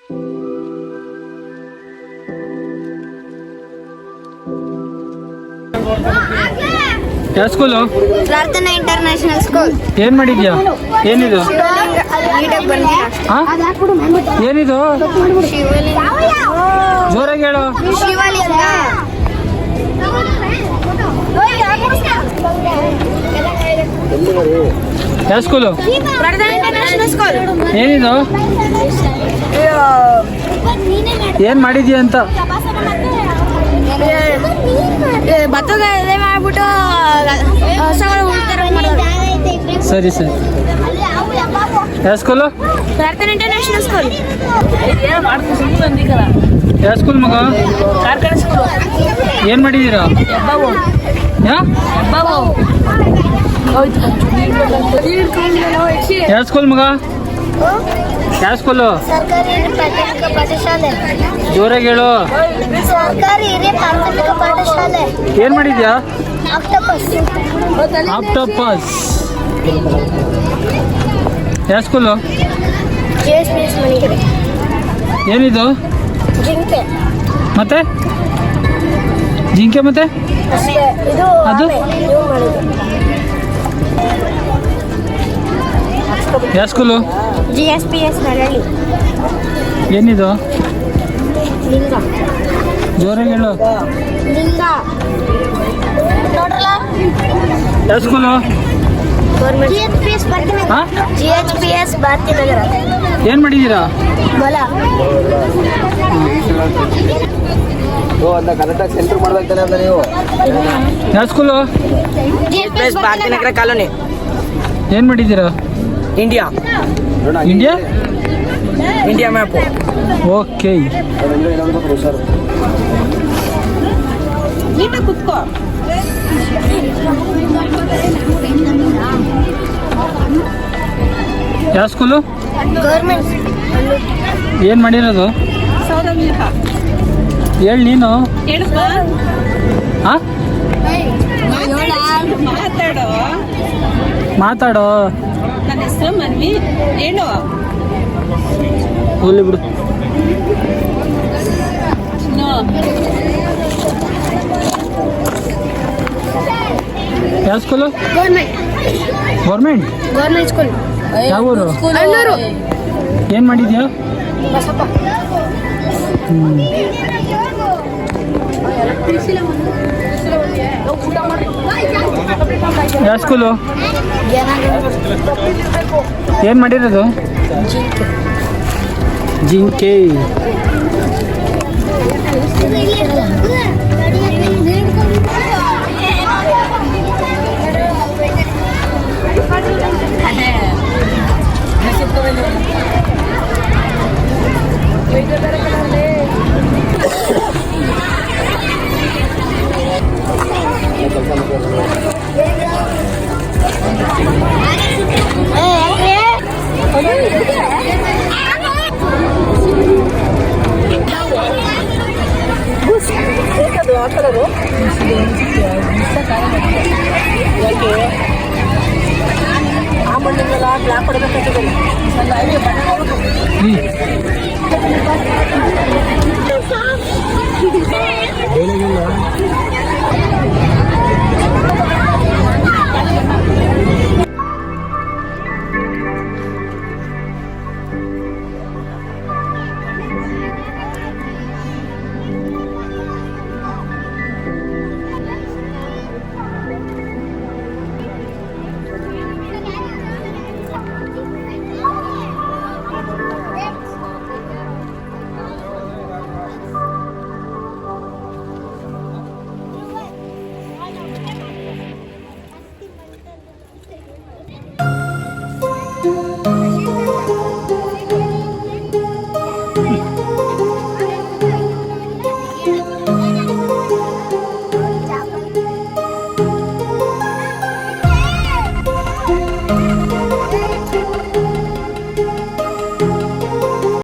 ಯಾವ ಸ್ಕೂಲು? ಪ್ರಾರ್ಥನಾ international school. ಏನ್ ಮಾಡಿದ್ಯಾ? ಏನಿದು? ಏನಿದು? ಜೋರಾಗಿ ಹೇಳು. ಶಿವಲಿಂಗ. ಯಾವ ಸ್ಕೂಲು? ಪ್ರಾರ್ಥನಾ ಇಂಟರ್ನ್ಯಾಷನಲ್ ಸ್ಕೂಲ್. ಏನಿದು? ಏನ್ ಮಾಡಿದ್ಯಾ ಅಂತ? ಭತ್ತದ ಎಲೆ ಮಾಡ್ಬಿಟ್ಟು ಸರಿ ಸರಿ. ಯಾವ ಸ್ಕೂಲು? ಪ್ರಾರ್ಥನಾ ಇಂಟರ್ನ್ಯಾಷನಲ್ ಸ್ಕೂಲ್. ಯಾವ ಸ್ಕೂಲ್ ಮಗ? ಏನ್ ಮಾಡಿದೀರಾ? ಯಾವ ಸ್ಕೂಲ್ ಮಗ? ಯಾವ ಸ್ಕೂಲು? ಸರ್ಕಾರಿ ಹಿರಿಯ ಪ್ರಾಥಮಿಕ ಪಾಠಶಾಲೆ. ಜೋರಾಗಿ ಹೇಳು. ಸರ್ಕಾರಿ ಹಿರಿಯ ಪ್ರಾಥಮಿಕ ಪಾಠಶಾಲೆ. ಏನ್ ಮಾಡಿದ್ಯಾ? ಆಕ್ಟೋಪಸ್. ಆಕ್ಟೋಪಸ್. ಯಾವ ಸ್ಕೂಲು? JSPS ಮಣಿಗೆರೆ. ಏನಿದು? ಜಿಂಕೆ. ಮತ್ತೆ ಜಿಂಕೆ ಮತ್ತೆ ಅಷ್ಟೇ. ಇದು ಅದು? ನೀವು ಮಾಡಿದ್ದು. ಯಾವ ಸ್ಕೂಲು? JSPS ಮರಳಿ. ಏನಿದು? ಲಿಂಗ. ಜೋರಾಗಿ ಹೇಳು. ಲಿಂಗ ನೋಡ್ರಲ್ಲ. ಯಾವ ಸ್ಕೂಲು? GHPS ಭಾರತಿನಗರ. ಹಾ? GHPS ಭಾರತಿನಗರ. ಏನ್ ಮಾಡಿದೀರಾ? ಮೊಲ. ಕರೆಕ್ಟಾಗಿ ಸೆಂಟರ್ ಮಾಡ್ಬೇಕಾನೆ ಅಂತ ನೀವು. ಯಾವ ಸ್ಕೂಲು? JSPS Bharathinagar colony. ಏನ್ ಮಾಡಿದ್ದೀರಾ? India India India map. Okay. ಕುತ್ಕೋ. ಯಾವ ಸ್ಕೂಲು? ಗೌರ್ಮೆಂಟ್. ಏನ್ ಮಾಡಿರೋದು? ಹೇಳಿ ನೀನು. ಹಾ? ಮಾತಾಡೋ. ನನ್ನ ಹೆಸರು ಮನ್ವಿ. ಹೇಳು. ಹೋಗ್ಲಿ ಬಿಡು. ಯಾವ ಸ್ಕೂಲು? ಗೌರ್ಮೆಂಟ್. Government school. ಯಾವ ಊರು? ಅಣ್ಣೂರು. ಏನ್ ಮಾಡಿದ್ಯಾ? ಬಸಪ್ಪ. ಯಾವ ಸ್ಕೂಲು? ಏನ್ ಮಾಡಿರೋದು? ಜಿಂಕೆ. ಆ ಮಣ್ಣಿಗೆಲ್ಲ ಬ್ಲಾಕ್ ಹೊಡೆದ